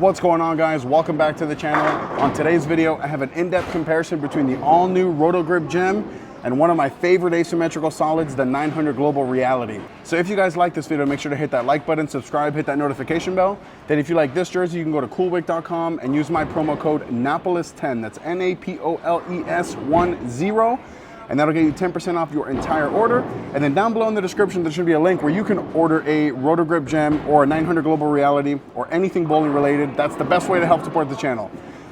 What's going on, guys? Welcome back to the channel. On today's video, I have an in-depth comparison between the all-new Roto Grip Gem and one of my favorite asymmetrical solids, the 900 Global Reality. So if you guys like this video, make sure to hit that like button, subscribe, hit that notification bell. Then if you like this jersey, you can go to coolwick.com and use my promo code Napoles10. That's Napoles10. And that'll get you 10% off your entire order. And then down below in the description, there should be a link where you can order a Roto Grip Gem or a 900 Global Reality or anything bowling related. That's the best way to help support the channel.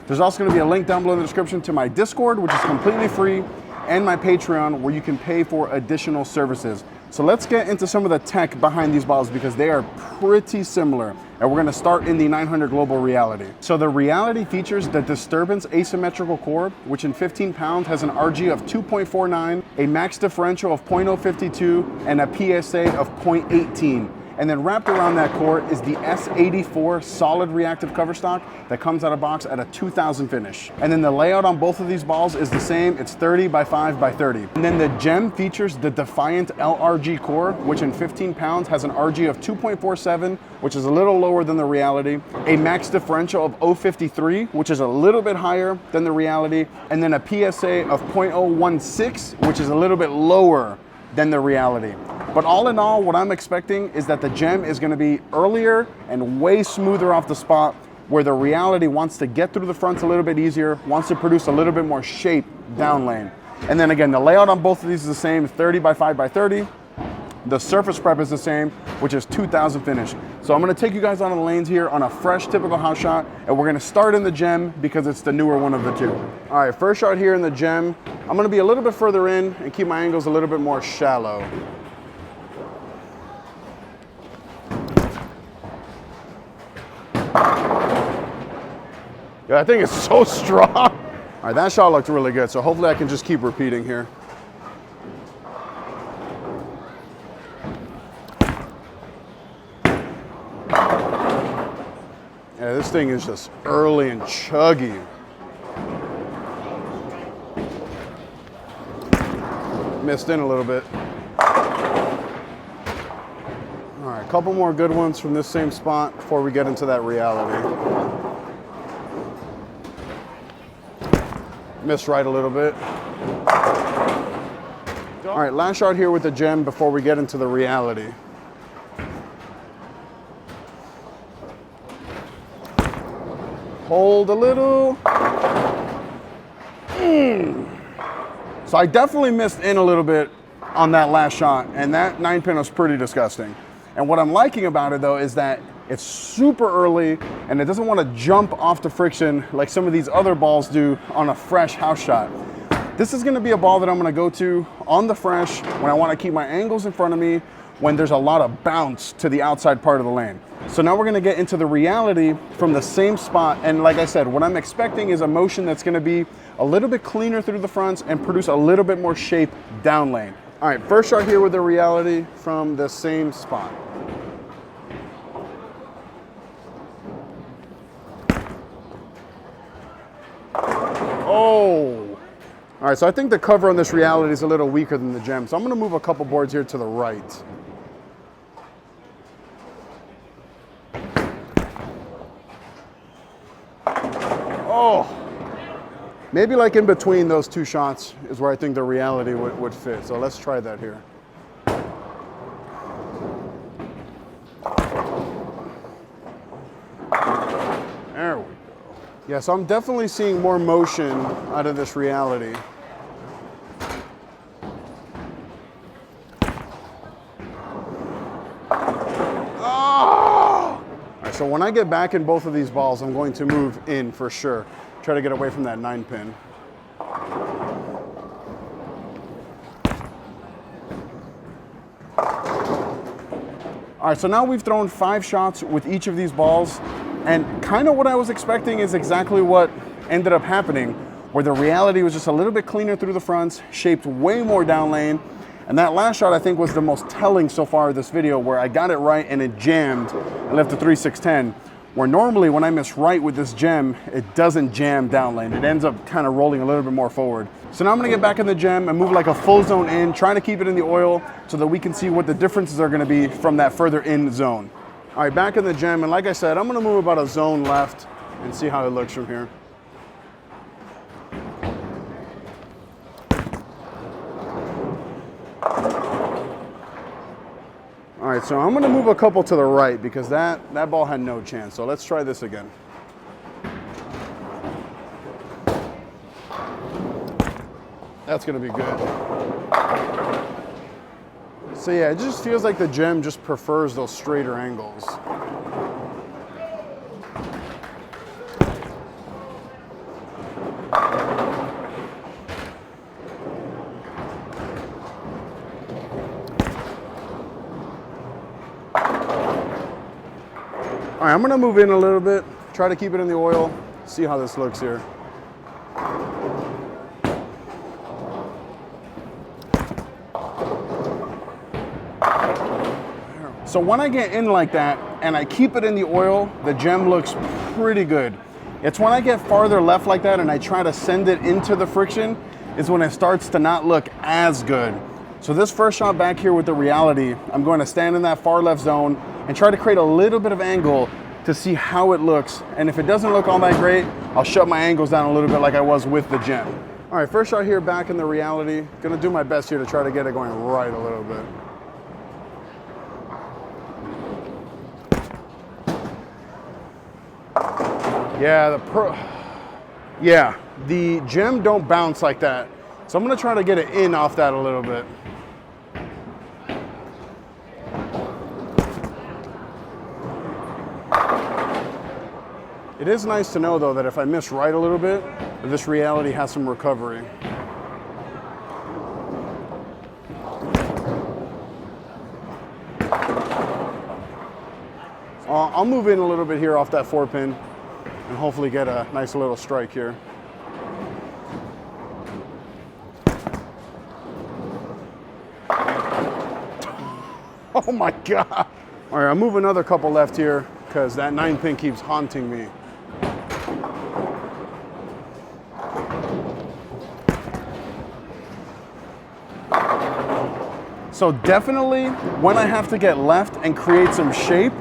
There's also gonna be a link down below in the description to my Discord, which is completely free, and my Patreon, where you can pay for additional services. So let's get into some of the tech behind these balls because they are pretty similar. And we're gonna start in the 900 Global Reality. So the Reality features the Disturbance Asymmetrical Core, which in 15 pounds has an RG of 2.49, a max differential of 0.052, and a PSA of 0.18. And then wrapped around that core is the S84 solid reactive cover stock that comes out of box at a 2000 finish. And then the layout on both of these balls is the same. It's 30 by 5 by 30. And then the Gem features the Defiant LRG core, which in 15 pounds has an RG of 2.47, which is a little lower than the Reality, a max differential of 0.53, which is a little bit higher than the Reality, and then a PSA of 0.016, which is a little bit lower than the Reality. But all in all, what I'm expecting is that the Gem is gonna be earlier and way smoother off the spot, where the Reality wants to get through the fronts a little bit easier, wants to produce a little bit more shape down lane. And then again, the layout on both of these is the same, 30 by 5 by 30. The surface prep is the same, which is 2000 finish. So I'm gonna take you guys on the lanes here on a fresh, typical house shot, and we're gonna start in the Gem because it's the newer one of the two. All right, first shot here in the Gem. I'm gonna be a little bit further in and keep my angles a little bit more shallow. Yeah, I think it's so strong. All right, that shot looked really good, so hopefully I can just keep repeating here. Yeah, this thing is just early and chuggy. Missed in a little bit. All right, a couple more good ones from this same spot before we get into that Reality. Missed right a little bit. All right, last shot here with the Gem before we get into the Reality. Hold a little. So I definitely missed in a little bit on that last shot, and that 9-pin was pretty disgusting. And what I'm liking about it though is that it's super early and it doesn't want to jump off the friction like some of these other balls do on a fresh house shot. This is going to be a ball that I'm going to go to on the fresh when I want to keep my angles in front of me, when there's a lot of bounce to the outside part of the lane. So now we're gonna get into the Reality from the same spot. And like I said, what I'm expecting is a motion that's gonna be a little bit cleaner through the fronts and produce a little bit more shape down lane. All right, first shot here with the Reality from the same spot. Oh. All right, so I think the cover on this Reality is a little weaker than the Gem. So I'm gonna move a couple boards here to the right. Oh, maybe like in between those two shots is where I think the Reality would fit. So let's try that here. There we go. Yeah, so I'm definitely seeing more motion out of this Reality. So when I get back in both of these balls, I'm going to move in for sure. Try to get away from that 9-pin. All right, so now we've thrown 5 shots with each of these balls, and kind of what I was expecting is exactly what ended up happening, where the Reality was just a little bit cleaner through the fronts, shaped way more down lane. And that last shot I think was the most telling so far of this video, where I got it right and it jammed and left a 3-6-10. Where normally when I miss right with this Gem, it doesn't jam down lane. It ends up kind of rolling a little bit more forward. So now I'm gonna get back in the Gem and move like a full zone in, trying to keep it in the oil so that we can see what the differences are gonna be from that further in zone. All right, back in the gem, and like I said, I'm gonna move about a zone left and see how it looks from here. All right, so I'm gonna move a couple to the right because that ball had no chance. So let's try this again. That's gonna be good. So yeah, it just feels like the gem just prefers those straighter angles. All right, I'm gonna move in a little bit, try to keep it in the oil, see how this looks here. So when I get in like that and I keep it in the oil, the gem looks pretty good. It's when I get farther left like that and I try to send it into the friction is when it starts to not look as good. So this first shot back here with the Reality, I'm going to stand in that far left zone and try to create a little bit of angle to see how it looks. And if it doesn't look all that great, I'll shut my angles down a little bit like I was with the gem. All right, first shot here back in the Reality. Gonna do my best here to try to get it going right a little bit. Yeah, the gem don't bounce like that. So I'm gonna try to get it in off that a little bit. It is nice to know though that if I miss right a little bit, this Reality has some recovery. I'll move in a little bit here off that 4-pin and hopefully get a nice little strike here. Oh my God. All right, I'll move another couple left here because that 9-pin keeps haunting me. So definitely when I have to get left and create some shape,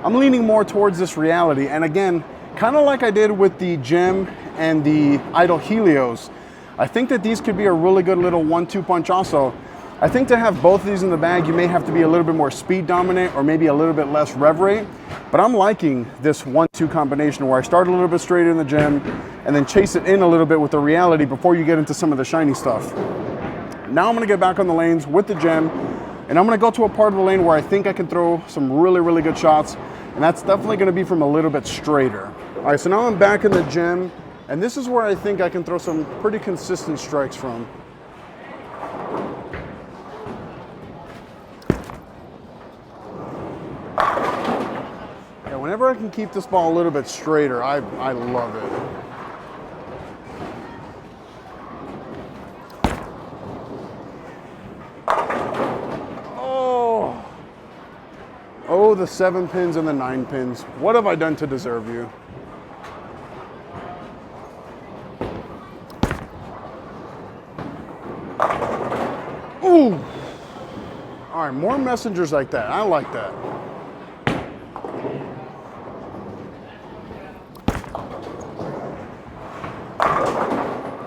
I'm leaning more towards this Reality. And again, kind of like I did with the gem and the Idle Helios, I think that these could be a really good little 1-2 punch also. I think to have both of these in the bag, you may have to be a little bit more speed dominant or maybe a little bit less rev rate. But I'm liking this 1-2 combination where I start a little bit straighter in the gem and then chase it in a little bit with the Reality before you get into some of the shiny stuff. Now I'm gonna get back on the lanes with the gem and I'm gonna go to a part of the lane where I think I can throw some really, really good shots. And that's definitely gonna be from a little bit straighter. All right, so now I'm back in the gem and this is where I think I can throw some pretty consistent strikes from. Whenever I can keep this ball a little bit straighter, I love it. Oh, the 7 pins and the 9 pins. What have I done to deserve you? Ooh. All right, more messengers like that. I like that.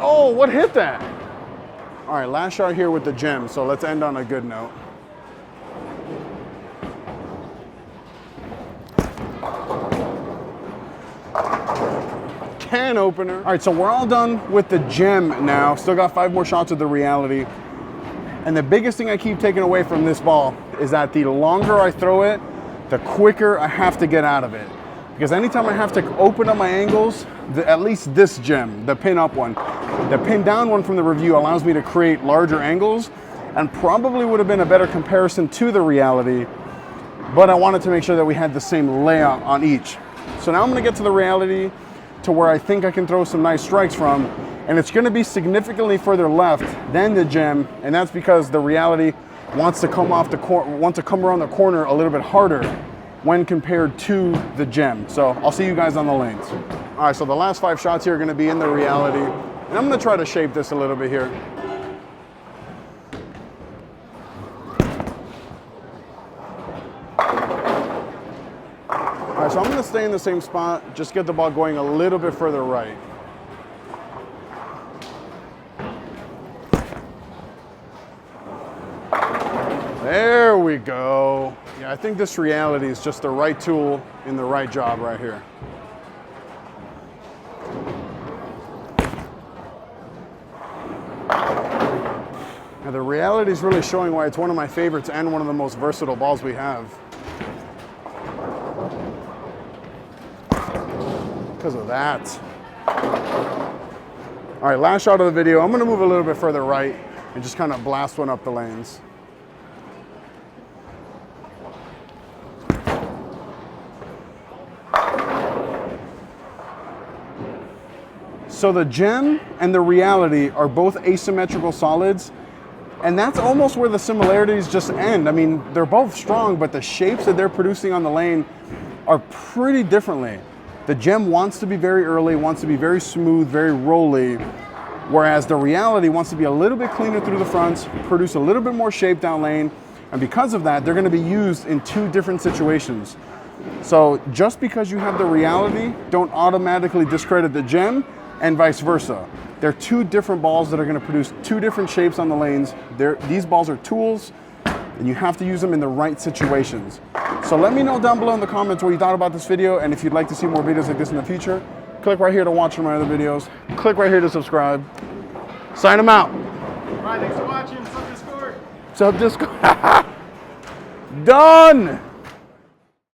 Oh, what hit that? All right, last shot here with the gem, so let's end on a good note. Can opener. All right, so we're all done with the gem now. Still got 5 more shots of the Reality. And the biggest thing I keep taking away from this ball is that the longer I throw it, the quicker I have to get out of it. Because anytime I have to open up my angles, at least this gem, the pin up one, the pin down one from the review allows me to create larger angles and probably would have been a better comparison to the Reality, but I wanted to make sure that we had the same layout on each. So now I'm gonna get to the Reality to where I think I can throw some nice strikes from, and it's gonna be significantly further left than the gem, and that's because the Reality wants to come around the corner a little bit harder when compared to the gem. So I'll see you guys on the lanes. All right, so the last 5 shots here are gonna be in the Reality, and I'm gonna try to shape this a little bit here. stay in the same spot, just get the ball going a little bit further right. There we go. Yeah, I think this Reality is just the right tool in the right job right here. Now the Reality is really showing why it's one of my favorites and one of the most versatile balls we have. Because of that. All right, last shot of the video. I'm gonna move a little bit further right and just kind of blast one up the lanes. So the Gem and the Reality are both asymmetrical solids, and that's almost where the similarities just end. I mean, they're both strong, but the shapes that they're producing on the lane are pretty differently. The Gem wants to be very early, wants to be very smooth, very rolly, whereas the Reality wants to be a little bit cleaner through the fronts, produce a little bit more shape down lane, and because of that, they're gonna be used in two different situations. So just because you have the Reality, don't automatically discredit the Gem, and vice versa. They're two different balls that are going to produce two different shapes on the lanes. These balls are tools, and you have to use them in the right situations. So let me know down below in the comments what you thought about this video, and if you'd like to see more videos like this in the future, click right here to watch my other videos. Click right here to subscribe. Sign them out. All right, thanks for watching. Sub Discord. Sub Discord. Done.